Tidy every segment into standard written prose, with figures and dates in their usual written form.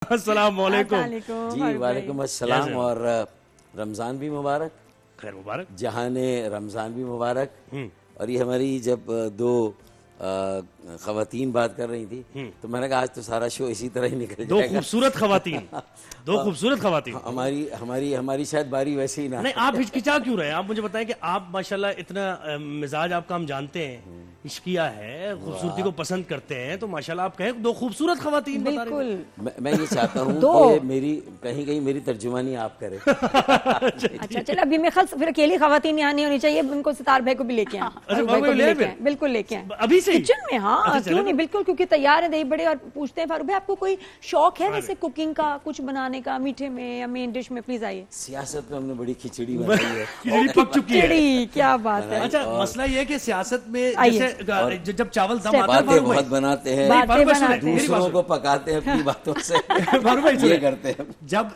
अस्सलाम वालेकुम। जी वालेकुम अस्सलाम। और रमज़ान भी मुबारक, खैर मुबारक। जहाने रमज़ान भी मुबारक। और ये हमारी जब दो ख़वातीन बात कर रही थी तो मैंने कहा आज तो सारा शो इसी तरह ही निकल दो जाएगा। खूबसूरत खवातीन, दो खूबसूरत खवातीन। हमारी हमारी हमारी शायद बारी वैसे ही ना। नहीं, आप हिचकिचा क्यों रहे हैं? आप मुझे बताएं कि आप माशाल्लाह इतना मिजाज आपका हम जानते हैं, इश्किया है, खूबसूरती को पसंद करते हैं, तो माशाल्लाह आप कहें दो खूबसूरत खवातीन बता रहे हैं। बिल्कुल। मैं ये चाहता हूँ कि मेरी कहीं कहीं मेरी तर्जुमानी आप करें। अच्छा चलो, अभी मैं फिर अकेली खवातीन यहाँ नहीं होनी चाहिए, उनको सितार भाई को भी लेके आए। अच्छा, फारूक भाई ले आए? बिल्कुल लेके आए अभी से किचन में। हाँ क्यों नहीं, बिल्कुल, क्योंकि तैयार है दही बड़े। और पूछते हैं फारूक भाई आपको कोई शौक है वैसे कुकिंग का, कुछ बनाने का, मीठे में या मेन डिश में? प्लीज आइए। सियासत में हमने बड़ी खिचड़ी बनाई है। खिचड़ी पक चुकी है। खिचड़ी, क्या बात है। अच्छा, मसला ये है कि सियासत में जैसे जब चावल दम आता है, बातें बहुत बनाते हैं, बातें बनाते हैं, दूसरों को पकाते हैं अपनी बातों से। फारूक भाई ये करते हैं। जब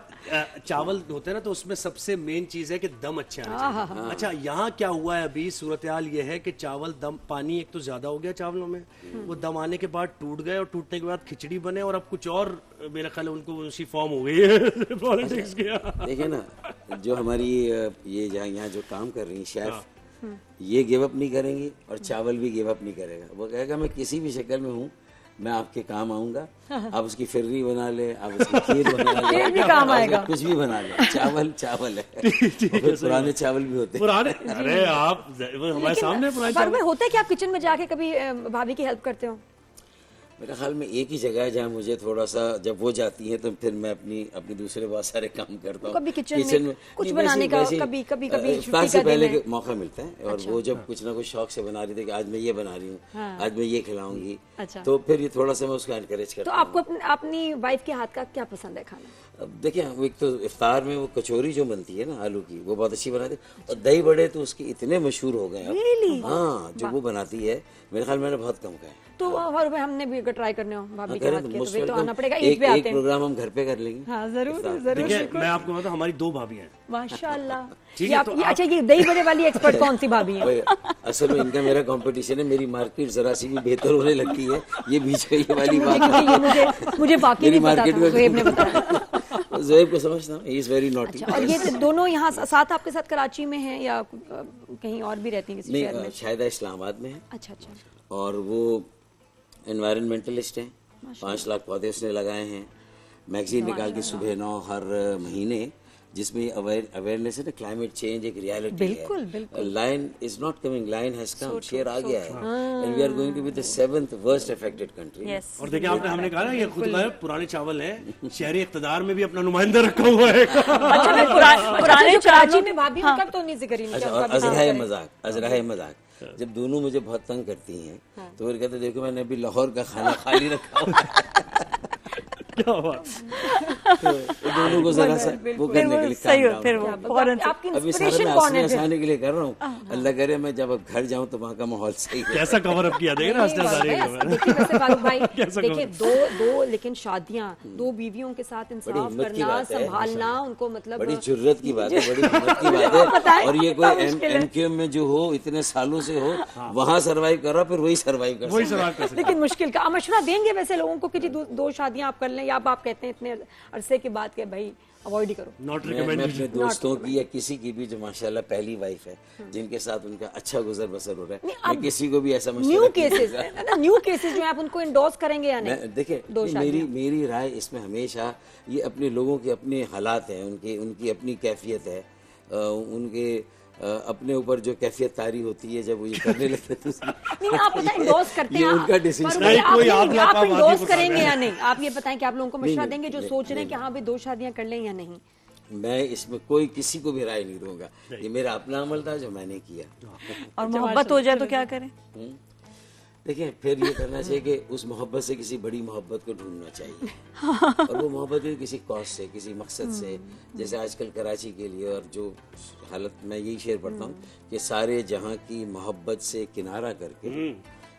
चावल होते हैं ना तो उसमें सबसे मेन चीज है कि दम अच्छे आने चाहिए। अच्छा, यहाँ क्या हुआ है अभी सूरत हाल ये है कि चावल दम, पानी एक तो ज्यादा हो गया चावलों में, वो दम आने के बाद टूट गए और टूटने के बाद खिचड़ी बने और अब कुछ और मेरा ख्याल है उनको उसी फॉर्म हो गई है पॉलिटिक्स की। देखिए ना, जो हमारी ये यहाँ जो काम कर रही शेफ, ये गिव अप नहीं करेंगी और चावल भी गिव अप नहीं करेगा। वो कहेगा मैं किसी भी शक्ल में हूँ, मैं आपके काम आऊंगा। आप उसकी फिरनी बना ले, आप उसकी खीर बना ले, खीर भी काम आएगा, कुछ भी बना ले, चावल चावल है। फिर पुराने चावल भी होते हैं। पुराने, अरे आप हमारे सामने पुराने चावल होते हैं कि आप किचन में जाके कभी भाभी की हेल्प करते हो? मेरे ख्याल में एक ही जगह है जहाँ मुझे थोड़ा सा, जब वो जाती है तो फिर मैं अपनी दूसरे बहुत सारे काम करता हूँ। कभी किचन में कुछ बनाने का, कभी इफ्तार से पहले मौका मिलता है। और वो जब कुछ ना कुछ शौक से बना रही थी कि आज मैं ये बना रही हूँ, आज मैं ये खिलाऊंगी, तो फिर ये थोड़ा सा मैं उसको एनकरेज करता हूँ। तो आपको अपनी वाइफ के हाथ का क्या पसंद है खाना? अब देखिए, वो एक तो इफ्तार में वो कचौरी जो बनती है ना आलू की, वो बहुत अच्छी बनाती है। और दही बड़े तो उसके इतने मशहूर हो गए अब। हाँ, जो वो बनाती है मेरे ख्याल मैंने बहुत कम खाया। तो फारूक भाई हमने भी अगर ट्राई करने हो भाभी के हाथ के तो वे तो आना पड़ेगा। एक प्रोग्राम हम घर पे कर लेंगे। हाँ जरूर जरूर। देखिए, मैं आपको बताऊं, हमारी दो भाभी हैं माशाल्लाह। ठीक ये है, आप, ये अच्छा, ये दही बड़े वाली एक्सपर्ट कौन सी भाभी है? असल में इनका मेरा कंपटीशन है। मेरी मार्केट जरा सी भी बेहतर होने लगती है, ये बीच का ये वाली बात मुझे बाकी नहीं पता था, ज़ुहैब ने बताया। ज़ुहैब को समझता हूँ, ही इज वेरी नॉटी। और ये दोनों यहाँ साथ आपके साथ कराची में हैं या कहीं और भी रहती हैं किसी शहर में? शायद इस्लामाबाद में है। अच्छा अच्छा। और वो एनवायरमेंटलिस्ट हैं, 5 लाख पौधे उसने लगाए हैं। मैगजीन निकालती सुबह 9 हर महीने, जिसमें अवेयरनेस है ना, क्लाइमेट चेंज एक रियलिटी है। बिल्कुल बिल्कुल। Lion is not coming, lion has come. शेर आ गया है and we are going to be the 7th worst affected country. और देखिए, हमने कहा ना ये खुद का पुराने चावल है, शहरी इख्तिदार में भी अपना नुमाइंदा रखा हुआ है। अच्छा, पुराने कराची में भाभी का तो नहीं जिक्र ही नहीं। और अजराए मजाक जब दोनों मुझे बहुत तंग करती हैं तो फिर कहते देखो मैंने अभी लाहौर का खाना खाली रखा हुआ है। क्या बात। तो दोनों को जरा सा वो करने के लिए सही हो, फिर वो फौरन से। आपकी अभी सारा इंस्पिरेशन मैं कौन है? हंसने के लिए कर रहा हूँ। अल्लाह करे मैं जब अब घर जाऊँ तो वहाँ का माहौल सही है। कैसा कवर अप किया, देखिए ना हंसने सारे। देखिए वैसे फारूक भाई, देखिए दो लेकिन शादियां, 2 बीवियों के साथ इंसाफ करना, संभालना, उनको मतलब बड़ी जुर्रत की बात है, बड़ी हिम्मत की बात है। और ये कोई एमक्यूएम में जो हो, इतने सालों से हो, वहाँ सर्वाइव कर रहा, फिर वही सर्वाइव कर सकता। लेकिन मुश्किल का मशवरा देंगे वैसे लोगों को कि जी 2 शादियां आप कर लें, या आप कहते हैं इतने अरसे के बाद के भाई अवॉइड ही करो? नॉट मैं अपने दोस्तों की या किसी की भी जो माशाल्लाह पहली वाइफ है, जिनके साथ उनका अच्छा गुजर बसर हो रहा है, मैं किसी को भी ऐसा न्यू केसेस जो है आप उनको इंडोर्स करेंगे या नहीं? देखिए, मेरी राय इसमें हमेशा ये अपने लोगों के अपने हालात हैं, उनकी अपनी कैफियत है, उनके अपने ऊपर जो कैफियत तारी होती है जब वो ये करने लगते हैं नहीं, आप पता इंडोर्स करते हैं, उनका डिसीजन। आप इंडोर्स करेंगे या नहीं? आप ये बताएं कि आप लोगों को मशवरा देंगे जो सोच रहे हैं कि हाँ भाई 2 शादियां कर लें या नहीं? मैं इसमें कोई किसी को भी राय नहीं दूंगा, ये मेरा अपना अमल था जो मैंने किया। और मोहब्बत हो जाए तो क्या करें? देखिए, फिर ये करना चाहिए कि उस मोहब्बत से किसी बड़ी मोहब्बत को ढूंढना चाहिए। और वो मोहब्बत भी किसी कॉज से, किसी मकसद से। जैसे आजकल कराची के लिए और जो हालत, मैं यही शेर पढ़ता हूँ कि सारे जहाँ की मोहब्बत से किनारा करके,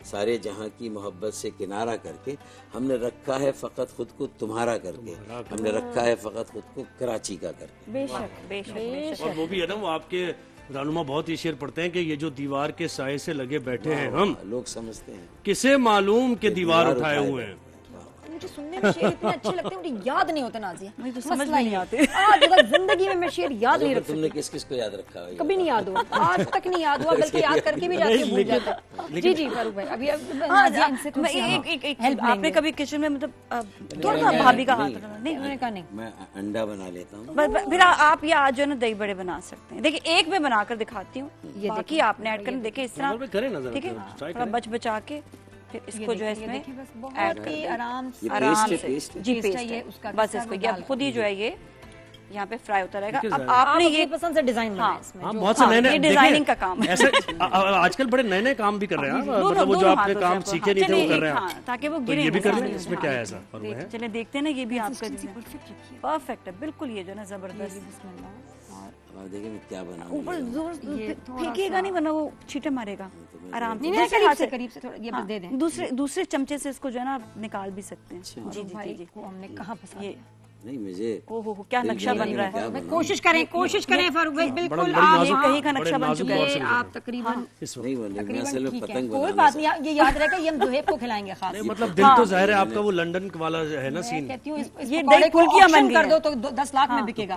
सारे जहाँ की मोहब्बत से किनारा करके, हमने रखा है फ़कत खुद को तुम्हारा करके, हमने रखा है फ़कत खुद को कराची का करके। बेशक बेशक। और वो भी है ना, वो आपके रानुमा बहुत ही शेर पढ़ते हैं कि ये जो दीवार के साए से लगे बैठे हैं हम, लोग समझते हैं किसे मालूम के दीवार उठाए हुए हैं। मुझे सुनने में शेर इतने अच्छे लगते हैं, मुझे याद नहीं होते नाज़िया, मुझे तो समझ मसला में नहीं ये। आते। आज तक जिंदगी में मैं शेर याद नहीं रख तुमने सकती, किस किस को याद रखा है? कभी नहीं याद हुआ, आज तक नहीं याद हुआ, बल्कि याद करके भी जाके भूल जाता है। जी जी फारूक भाई, अभी नाज़िया इनसे मैं एक एक आपने कभी किचन में मतलब थोड़ा भाभी का हाथ रखा नहीं? उन्होंने कहा नहीं, मैं अंडा बना लेता हूँ। फिर आप ये आज जो है ना दही बड़े बना सकते हैं। देखिए एक मैं बनाकर दिखाती हूँ, ये बाकी आपने ऐड करना। देखिए इस तरह, करें ना जरा, ठीक है, try थोड़ा बच बचा के फिर इसको जो है ये देखिए इसमें बस बहुत ही आराम से ये आराम पेस्ट है, से पेस्ट है। जी पेस्ट है पेस्ट ये, है उसका बस किस्सा इसको वो ये डाल खुद ही जो है ये यहाँ पे फ्राई होता रहेगा। देखिए अब जरा। आपने आप ये अपनी पसंद से डिजाइन बनाएं हाँ, इसमें, हाँ जो- बहुत से हाँ, नए नए ये देखिए, डिजाइनिंग का काम है। ऐसे आजकल बड़े नए नए काम भी कर रहे हैं, मतलब वो जो आपने काम सीखे नहीं थे वो कर रहे हैं। हाँ, ताकि वो तो गिरे ये भी नहीं कर सामने। लें, इसमें क्या है ऐसा? और वो है चलिए देखते हैं ना, ये भी आपका परफेक्ट है बिल्कुल, ये जो है ना जबरदस्त। अब देखिए मैं क्या बनाऊँ। ऊपर जोर फेंकेगा नहीं वरना वो छींटे मारेगा आराम से। नहीं, दूसरे करीब हाथ से करीब से थोड़ा ये बस दे दें। दूसरे चमचे से इसको जो है ना आप निकाल भी सकते हैं। जी जी भाई जी को हमने कहाँ फंसा ये दिया? नहीं मुझे ओहो क्या दिल नक्शा में बन लगे रहा मैं क्या है। बनाऊं? कोशिश करें फारूक भाई, बिल्कुल बड़ी आप नाजुक- कहीं का नक्शा बन चुका है। ये आप तकरीबन नहीं बोले, मैं तकरीबन असल में ठीक है, पतंग कोई बनाना बात नहीं, ये याद रहेगा, ये हम जुहेब को खिलाएंगे खास। नहीं, मतलब दिल तो जाहिर है आपका वो लंदन वाला है ना मैं सीन। कहती हूँ इस ये पकौड़े दही को फुल्कियां बन ऑक्शन गई कर हैं। दो तो 10 लाख में बिकेगा।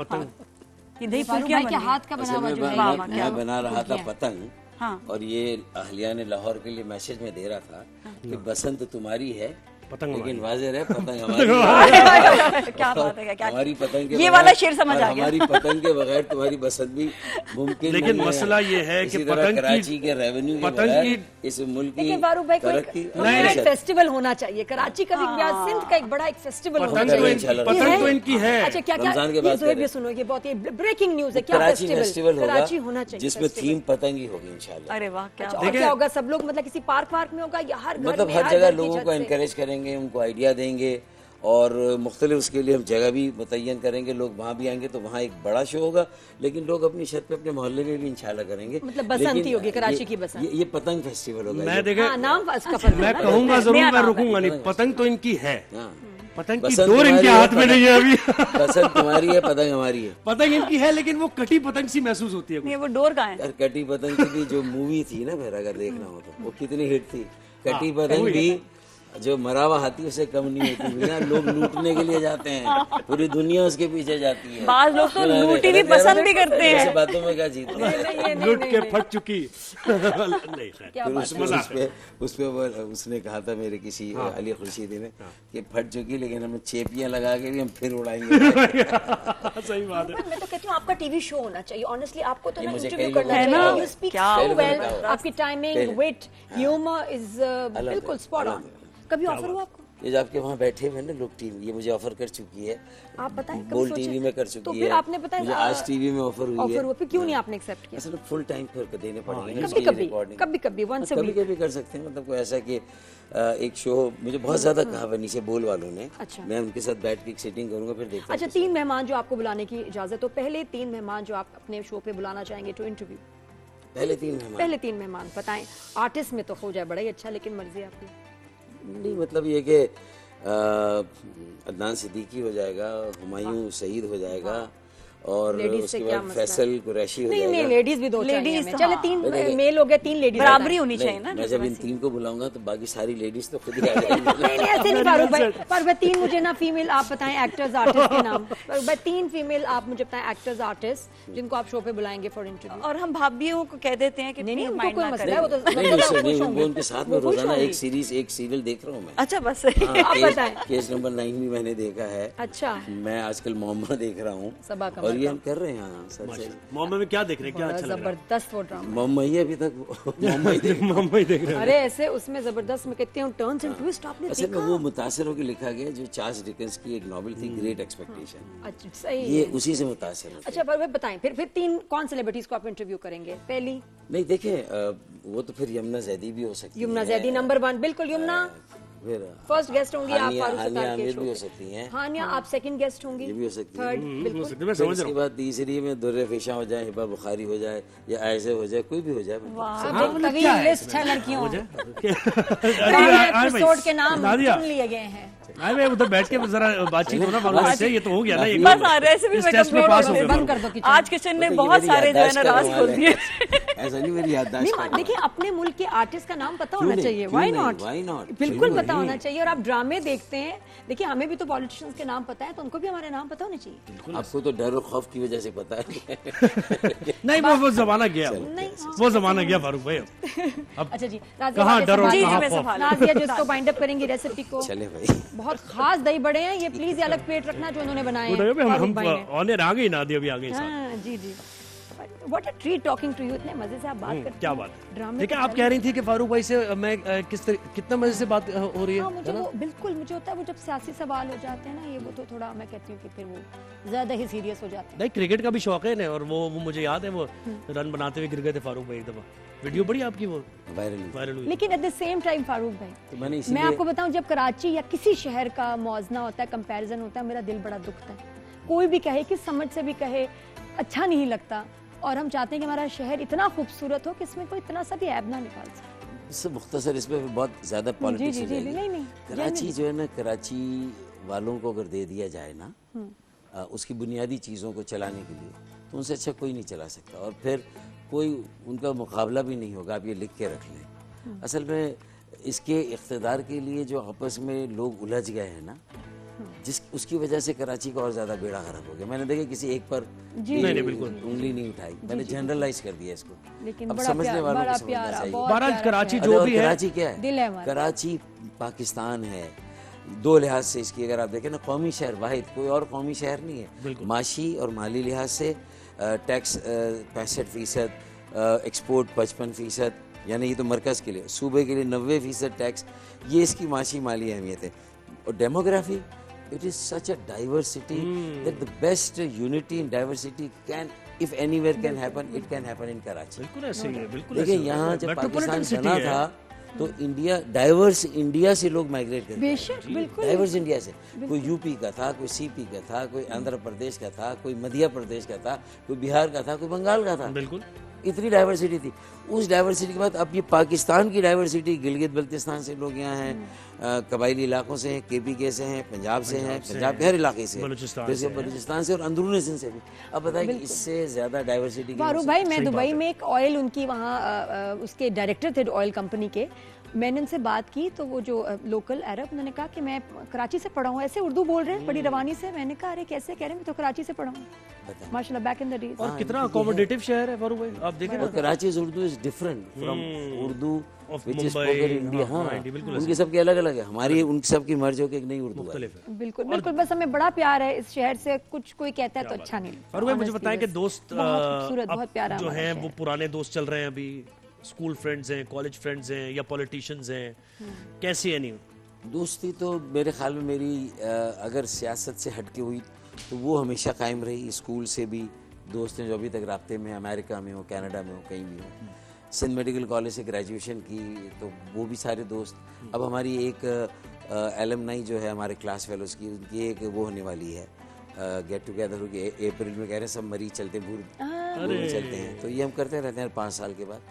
ये दही फारूक फुल्कियां भाई के बन हाथ का बना असल हुआ में जो है मैं बना रहा था पतंग, हाँ। और ये अहलिया ने लाहौर के लिए मैसेज में दे रहा था कि बसंत तुम्हारी है पतंग लेकिन वाजिर है पतंग हमारी है। क्या बात है, क्या हमारी पतंग के ये बगैर- वाला शेर समझ और आ गया। हमारी पतंग के बगैर तुम्हारी बसंत भी मुमकिन लेकिन नहीं मसला ये है इसी कि तरह पतंग की- कराची के रेवेन्यू के पतंग बगैर की- इस मुल्क की लेकिन फारूक भाई को तरक्की एक फेस्टिवल होना चाहिए, कराची का भी, सिंध का एक बड़ा एक फेस्टिवल होना पतंग चाहिए। तो इनकी है। अच्छा क्या क्या रमजान के ये बाद ज़ोहेब करें। ये सुनो, ये बहुत ही ब्रेकिंग न्यूज़ है, क्या कराची फेस्टिवल कराची होना होगा चाहिए जिसमें फेस्टिवल। थीम पतंग ही होगी इंशाल्लाह। अरे वाह क्या अच्छा, और क्या होगा, सब लोग मतलब किसी पार्क वार्क में होगा या हर घर मतलब में, हर घर जगह की लोगों छत को से? इनकरेज करेंगे, उनको आइडिया देंगे और मुख्तलिफ उसके लिए हम जगह भी मुतय्यन करेंगे। लोग वहाँ भी आएंगे तो वहाँ एक बड़ा शो होगा, लेकिन लोग अपनी छत पे अपने मोहल्ले में भी इंशाल्लाह करेंगे। मतलब बसंती लेकिन होगी, कराची की बसंत। ये पतंग फेस्टिवल होगा। मैं ये। देखे हाँ, नाम इसका पता मैं है। कहूंगा जरूर, नया मैं नाम रुकूंगा नहीं। पतंग तो इनकी है, हाँ। पतंग की बसंत डोर इनके तुम्हारी है, हाथ में नहीं है अभी। बसंत तुम्हारी है, पतंग हमारी है। पतंग इनकी है लेकिन वो कटी पतंग सी महसूस होती है। ये वो डोर कहाँ है? यार कटी पतंग की भी जो मूवी थी ना, फिर अगर देखना हो तो वो कितनी हिट थी। कटी पतंग भी जो मरावा हाथी उसे कम नहीं होती भैया, लोग लूटने के लिए जाते हैं, पूरी दुनिया उसके पीछे जाती है। बाज लोग तो लूटी भी पसंद भी करते हैं। ऐसे बातों में क्या जीतते हैं। लुट के फट चुकी। नहीं खैर। फिर उस पे उसने कहा था मेरे किसी अली खुर्शीदी ने कि फट चुकी लेकिन हमें चेपियां लगा के भी हम फिर उड़ाएंगे। सही बात है। मैं तो कहती हूँ आपका टीवी शो होना चाहिए, ऑनेस्टली आपको तो ये ना मुझे इंटरव्यू कई करना लोगों ने चाहिए। कहा यू स्पीक क्या सो लोगों ने वेल, कहा। आपकी टाइमिंग, विट, ह्यूमर इज बिल्कुल स्पॉट ऑन। कभी ऑफर हुआ आपको? ये जो आपके वहाँ बैठे हुए ना लोग टीम, ये मुझे ऑफर कर चुकी है। आप बताएं, कभी बोल सोचे? टीवी में कर तो चुकी फिर है। आपने बताया मुझे आज टीवी में ऑफर हुई है। ऑफर हुआ, फिर क्यों नहीं आपने एक्सेप्ट किया? असल फुल टाइम फिर देने पड़ेंगे कभी उसकी कभी रिकॉर्डिंग। कभी कभी वंस अ कभी वीक। कभी कर सकते हैं, मतलब कोई ऐसा कि एक शो मुझे बहुत ज्यादा कहा बनी से बोल वालों ने। अच्छा। मैं उनके साथ बैठ के एक सेटिंग करूंगा, फिर देखते अच्छा, 3 मेहमान जो आपको बुलाने की इजाजत हो, पहले 3 मेहमान जो आप अपने शो पे बुलाना चाहेंगे टू इंटरव्यू? पहले 3 मेहमान। पहले 3 मेहमान बताएं। आर्टिस्ट में तो हो जाए बड़ा ही अच्छा, लेकिन मर्जी आपकी। नहीं मतलब ये कि अदनान सिद्दीकी हो जाएगा, हुमायूं शहीद हो जाएगा और लेडीज से उसके क्या बाद मसला है? फैसल कुरैशी हो नहीं नहीं, जाएगा। लेडीज भी 2 चाहिए Ladies हमें। तो चले हाँ। 3 मेल हो गए, 3 लेडीज बराबरी होनी चाहिए नहीं, ना। मैं जब इन 3 को बुलाऊंगा तो बाकी सारी लेडीज तो खुद ही आ जाएंगी। नहीं नहीं, ऐसे नहीं फारूक भाई। फारूक भाई 3 मुझे ना फीमेल आप बताएं एक्टर्स आर्टिस्ट के नाम। फारूक भाई 3 फीमेल आप मुझे बताएं एक्टर्स आर्टिस्ट जिनको आप शो पे बुलाएंगे फॉर इंटरव्यू। और हम भाभियों को कह देते हैं कि नहीं नहीं, प्लीज उनको माइंड कोई ना मसला है, वो करें। तो नहीं मतलब उससे वो खुश नहीं, होंगे। वो उनके साथ में वो खुश रोजाना होंगी। एक सीरियल देख रहा हूँ मैं। अच्छा बस सही। हाँ, आप बताएं। केस नंबर 9 भी मैंने देखा है। अच्छा, मैं आजकल मोहम्मद देख रहा हूँ सबा कमर और ये का। हम कर रहे हैं। हाँ, सर से मोहम्मद में क्या देख रहे हैं, क्या अच्छा लग रहा जबरदस्त वो ड्रामा। मोहम्मद अभी तक मोहम्मद है? मुंबई देख रहे हैं। अरे ऐसे उसमें जबरदस्त, मैं कहती हूँ टर्न्स एंड ट्विस्ट आपने असल में देखा? वो मुतासिर होकर लिखा गया जो चार्ल्स डिकेंस की एक नॉवेल थी ग्रेट एक्सपेक्टेशन। अच्छा सही ये है। उसी से मुतासिर है। अच्छा पर बताएं, फिर 3 कौन सेलिब्रिटीज को आप इंटरव्यू करेंगे? पहली नहीं देखें वो तो फिर यमुना जैदी भी हो सकती है। यमुना जैदी नंबर 1, बिल्कुल यमुना फिर फर्स्ट गेस्ट होंगी आप हानिया फारूक हानिया सत्तार के आमिर शो भी हो पे। सकती हैं। हानिया आप सेकंड गेस्ट होंगी, ये भी हो सकती है। थर्ड हो बिल्कुल। सकता है, मैं फिर समझ रहा इसके बाद तीसरी में दुर्रे फेशा हो जाए, हिबा बुखारी हो जाए या ऐसे हो जाए, कोई भी हो जाए। अब एक तवील लिस्ट है लड़कियों। हूँ। एपिसोड के नाम नादिया, चुन लिए गए हैं। अरे भाई उधर बैठ के जरा बातचीत हो ना फारूक से, ये तो हो गया ना। ये बस रेसिपी इस में टेस्ट में पास हो गए बंद कर दो किचन। आज किचन ने बहुत सारे जो है ना राज खोल दिए। ऐसा नहीं मेरी याददाश्त नहीं, देखिए अपने मुल्क के आर्टिस्ट का नाम पता होना नहीं? चाहिए, क्यों व्हाई नहीं? Not, Why not? बिल्कुल क्यों पता नहीं? होना चाहिए। और आप ड्रामे देखते हैं, देखिए हमें भी तो पॉलिटिशियंस के नाम पता है, तो उनको भी हमारे नाम पता होने चाहिए। आपको तो डर और खौफ की वजह से पता है। नहीं, वो जमाना गया, नहीं, वो जमाना गया फारूक भाई। अब अच्छा जी, नाज़िया कहाँ वापस डर और संभालिए। कहाँ मैं खौफ? संभाल नाज़िया जिसको बाइंड अप करेंगी रेसिपी को, चले भाई। बहुत खास दही बड़े हैं ये, प्लीज ये अलग प्लेट रखना जो उन्होंने बनाए हैं हम फारूक भाई ने। ऑनर आ गई, नादिया भी आ गई साथ। हाँ, जी जी, what a treat talking to you, इतने मजे से आप बात करते हैं। क्या बात है। ड्रामे देखिए तो आप चल कह रही थी कि फारूक भाई से मैं कितना मजे से बात हो रही हाँ, है मुझे वो बिल्कुल मुझे होता है, वो जब सियासी सवाल हो जाते हैं ना, ये वो तो थोड़ा मैं कहती हूँ कि फिर वो ज्यादा ही सीरियस हो जाते हैं। नहीं, क्रिकेट का भी शौक है ना, और वो मुझे याद है, वो रन बनाते हुए गिर गए थे फारूक भाई एक दफा, वीडियो बड़ी आपकी वो वायरल हुई। लेकिन at the same time Farooq तो भाई, मैंने मैं इसीलिए आपको बताऊं, जब कराची या किसी शहर का मौजना होता है, कंपैरिजन होता है, मेरा दिल बड़ा दुखता है। कोई भी कहे, किस समझ से भी कहे, अच्छा नहीं लगता। और हम चाहते हैं कि हमारा शहर इतना खूबसूरत हो कि इसमें कोई इतना सा भी ऐब ना निकाल सके। इससे मुख्तसर इसमें बहुत ज्यादा पॉलिटिक्स जी, हो जी, जाएगी। नहीं, कराची जो है ना, कराची वालों को अगर दे दिया जाए ना उसकी बुनियादी चीज़ों को चलाने के लिए, तो उनसे अच्छा कोई नहीं चला सकता, और फिर कोई उनका मुकाबला भी नहीं होगा। आप ये लिख के रख लें। असल में इसके इख्तिदार के लिए जो आपस में लोग उलझ गए हैं ना, उसकी वजह से कराची का और ज्यादा बेड़ा खराब हो गया। मैंने देखा किसी एक पर नहीं, बिल्कुल उंगली नहीं उठाई, मैंने जनरलाइज कर दिया इसको। लेकिन अब बड़ा समझने प्यारा, वालों बड़ा को समझना प्यारा, चाहिए। बहुत बहरहाल प्यारा कराची शहर। जो और भी है, कराची क्या दिल है है? हमारा। कराची पाकिस्तान है दो लिहाज से इसकी। अगर आप देखें ना, कौमी शहर वाहिद, कोई और कौमी शहर नहीं है। माशी और माली लिहाज से टैक्स 65%, एक्सपोर्ट 55%, यानी ये तो मरकज़ के लिए, सूबे के लिए 90% टैक्स, ये इसकी माशी माली अहमियत है। और demography, it is such a diversity that the best unity in diversity can, if anywhere can happen, it can happen in Karachi. बिल्कुल ऐसे ही है, बिल्कुल देखिए ऐसे ही है। यहाँ जब मेट्रोपॉलिटन पाकिस्तान सिटी बना है। था तो इंडिया डाइवर्स, इंडिया से लोग माइग्रेट करते बेशक, बिल्कुल डाइवर्स इंडिया से। कोई यूपी का था, कोई सीपी का था, कोई आंध्र प्रदेश का था, कोई मध्य प्रदेश का था, कोई बिहार का था, कोई बंगाल का था। बिल्कुल इतनी डाइवर्सिटी थी। उस डाइवर्सिटी के बाद अब ये पाकिस्तान की डाइवर्सिटी, गिलगित बल्तिस्तान से लोग यहाँ हैं, कबायली इलाकों से हैं, केपी के से हैं, पंजाब से हैं, पंजाब के हर इलाके से, बलूचिस्तान से और अंदरूनी सिंध से भी। अब बताइए कि इससे ज्यादा डाइवर्सिटी फारूक भाई, मैं दुबई में एक ऑयल, उनकी वहाँ उसके डायरेक्टर थे ऑयल कंपनी के, मैंने उनसे बात की तो वो जो लोकल अरब, उन्होंने कहा कि मैं कराची से पढ़ा हूँ, ऐसे उर्दू बोल रहे हैं बड़ी रवानी से। मैंने कहा अरे कैसे? कह रहे हैं मैं तो कराची से पढ़ा हूँ। माशाल्लाह, बैक इन द डेज। और कितना अकोमोडेटिव शहर है फारूक भाई, आप देखें ना। और Karachi Urdu is different from Urdu Of which is Mumbai, spoken India. हाँ, हाँ, बिल्कुल उनके सबके अलग अलग है, हमारी उन सब की मर्ज होकर एक नई उर्दू है। मुख्तलिफ है। बिल्कुल बिल्कुल, बस हमें बड़ा प्यार है इस शहर से। कुछ कोई कहता है तो अच्छा नहीं लगता। फारूक भाई मुझे Honestly, बताएं कि बस दोस्त बहुत खूबसूरत, अब बहुत प्यारा जो हमारा हैं शहर। वो पुराने दोस्त चल रहे हैं अभी, स्कूल फ्रेंड्स हैं, कॉलेज फ्रेंड्स हैं, या पॉलिटिशियंस हैं, कैसी है? नहीं, दोस्ती तो मेरे ख्याल में मेरी अगर सियासत से हटके हुई तो वो हमेशा कायम रही। स्कूल से भी दोस्त हैं जो अभी तक राब्ते में, अमेरिका में हो, कनाडा में हो, कहीं भी हो। सिंध मेडिकल कॉलेज से ग्रेजुएशन की तो वो भी सारे दोस्त। अब हमारी एक एलमनाई जो है हमारे क्लास फेलोज की, उनकी एक वो होने वाली है, गेट टुगेदर होगी अप्रैल में, कह रहे हैं सब मरीज चलते हैं, भूल चलते हैं। तो ये हम करते रहते हैं 5 साल के बाद।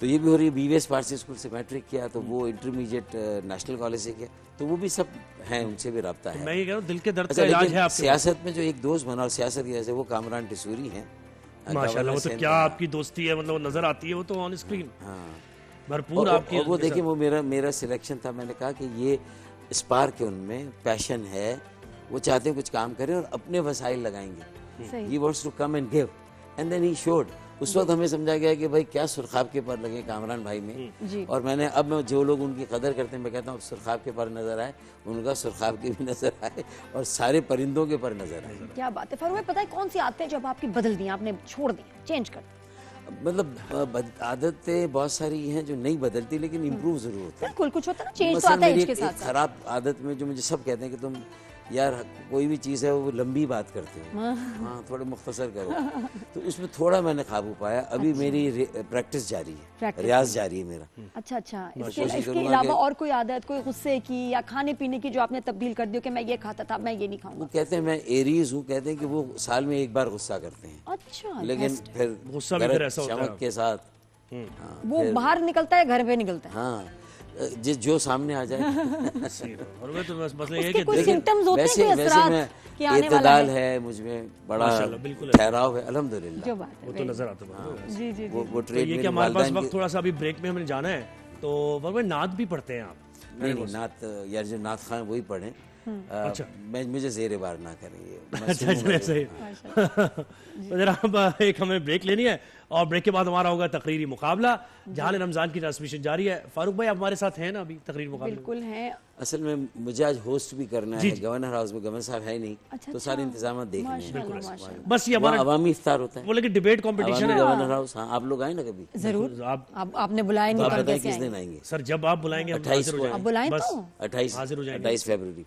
तो ये भी हो रही है। बीवीएस पारसी स्कूल से मैट्रिक किया, तो वो इंटरमीडिएट नेशनल कॉलेज से किया, तो वो भी सब हैं, उनसे भी रब्ता है। मैं ये कह रहा हूँ दिल के दर्द अच्छा, का इलाज लेकिन है आपके सियासत में जो एक दोस्त बना, और सियासत की वजह से, वो कामरान टिसूरी हैं। माशाल्लाह। वो तो गवर्नर क्या सेंटर। आपकी दोस्ती है, मतलब वो नजर आती है, वो तो ऑन स्क्रीन हाँ। भरपूर और आपकी। वो देखिए, वो मेरा सिलेक्शन था। मैंने कहा कि ये स्पार्क है उनमें, पैशन है, वो चाहते हैं कुछ काम करें और अपने वसाइल लगाएंगे। सही। He wants to come and give, and then he showed. उस वक्त हमें समझा गया कि भाई क्या सुरखाब के पर लगे कामरान भाई में। जी। और मैंने अब मैं जो लोग उनकी कदर करते हैं, मैं कहता हूँ सुरखाब के पर नजर आए, उनका सुरखाब के भी नजर आए, और सारे परिंदों के पर नजर आए। क्या बात है फारूक भाई, पता है कौन सी आदतें जब आपकी बदल दी, आपने छोड़ दी, चेंज कर दी? मतलब आदतें बहुत सारी हैं जो नहीं बदलती, लेकिन इम्प्रूव जरूर होती है। बिल्कुल, कुछ होता है ना, चेंज तो मसलन आता है मेरी एज के एक साथ साथ। खराब आदत में जो मुझे सब कहते हैं कि तुम यार कोई भी चीज़ है वो लंबी बात करते हो, हाँ थोड़े मुख्तसर करो। तो उसमें थोड़ा मैंने काबू पाया। अभी मेरी प्रैक्टिस जारी है, Practice रियाज जारी है मेरा। अच्छा अच्छा, कोशिश इसके करूंगा अलावा कि- और कोई आदत, कोई गुस्से की या खाने पीने की जो आपने तब्दील कर दी हो कि मैं ये खाता था, मैं ये नहीं वो खाऊंगा? कहते हैं मैं एरीज हूँ, कहते हैं कि वो साल में एक बार गुस्सा करते हैं, अच्छा, लेकिन best। फिर गुस्सा भी फिर गरज ऐसा होता है। चमक के साथ। हाँ, वो बाहर निकलता है, घर पे निकलता है। हाँ, जो सामने आ जाए। सही है। और वो तो बस मसला ये है उसके कि कोई सिम्टम्स होते हैं, वैसे कोई वैसे असरात मैं कि आने वाला इत्तेदाल है? है मुझ में, बड़ा माशाल्लाह, बिल्कुल है। ठहराव है अल्हम्दुलिल्लाह। जो बात है वो तो नजर आता है। जी जी जी वो तो ट्रेड ये कि हमारे पास वक्त थोड़ा सा अभी ब्रेक में हमें जाना है, तो वरना नात भी पढ़ते हैं आप? नहीं नात यार जो नात खान वही पढ़ें। अच्छा। मुझे जेर बार ना करें ये। मैं अच्छा सुनूंगा सही। तो जरा अब एक हमें ब्रेक लेनी है और ब्रेक के बाद हमारा होगा तकरीरी मुकाबला, जहां रमजान की ट्रांसमिशन जारी है। फारूक भाई आप हमारे साथ हैं ना अभी तकरीरी मुकाबले? बिल्कुल है। असल में मुझे आज होस्ट भी करना है, गवर्नर हाउस में गवर्नर साहब है नहीं, अच्छा, तो सारे इंतजाम देखने हैं। माशाल्लाह माशाल्लाह। बस ये वहाँ हमारा अवामी इफ्तार होता है, बोले कि डिबेट कंपटीशन है। Governor house. हाँ, आप लोग आए ना कभी? जरूर। आप आपने बुलाया नहीं, आप हम बताएं कैसे किस दिन आएंगे? आएंगे? सर जब आप बुलाएंगे हम 28 हाजिर हो को जाएंगे। आप बुलाएं बस तो 28 हाजिर हो जाएंगे। 28 फरवरी